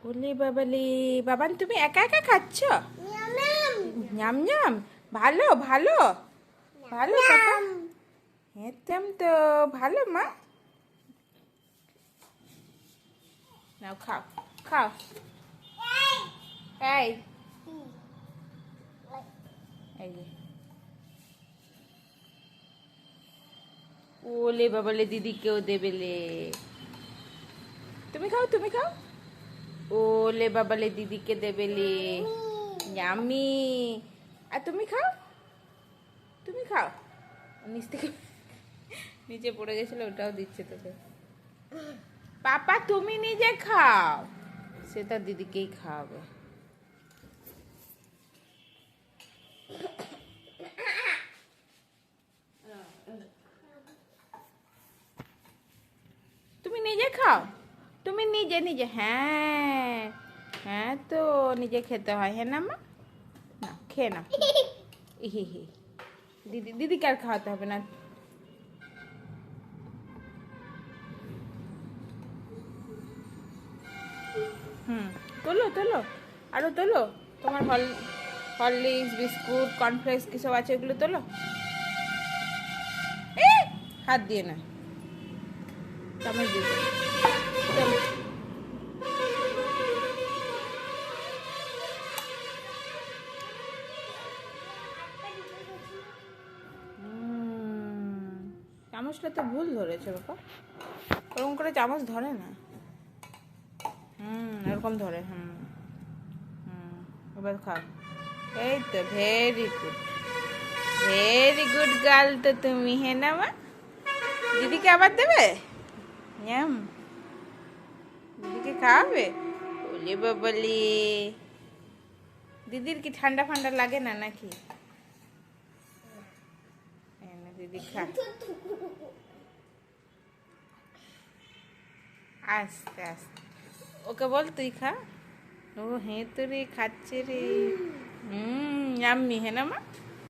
ওলে বাবালে, বাবান তুমি একা একা খাচ্ছ? ஞাম ஞাম, ভালো ভালো ভালো পাপা। হেতাম তো ভালো মা। নাও খাও খাও। এই এই যে। ওলে বাবালে, দিদিকেও দেবেলে। তুমি খাও তুমি খাও। ওলে বাবালে, দিদিকে দেবেলে। ইয়ামি। আর তুমি খাও তুমি খাও। নিচ থেকে নিচে পড়ে গেছিল, ওটাও দিচ্ছে তোকে। পাপা তুমি নিজে খাও, সেটা দিদিকেই খাওয়াবে। তুমি নিজে খাও, তুমি নিজে নিজে। হ্যাঁ হ্যাঁ, তো নিজে খেতে হয়, হ্যাঁ না মা? না খেয়ে নাও। হি হি, দিদিকে আর খাওয়াতে হবে না। তোলো তোলো, আরো তোলো। তোমার হরলিক্স, বিস্কুট, কর্নফ্লেক্স কি সব আছে, ওগুলো তোলো। হাত দিয়ে না, চামচ দিয়ে তোলো। চামচটা তো ভুল ধরেছে বাবা, ওরকম করে চামচ ধরে না। এরকম ধরে। এবার খাও। এই তো ভেরি গুড গার্ল তো তুমি, হ্যাঁ না মা? দিদিকে আবার দেবে? দিদিকে খাওয়াবে? বলি বাবলি, দিদির কি ঠান্ডা ফান্ডা লাগে না নাকি? দিদি খা। আস্তে আস্তে ওকে বল তুই খা। ও হ্যাঁ তো রে, খাচ্ছে রে। ইয়াম্মি, হ্যাঁ না মা?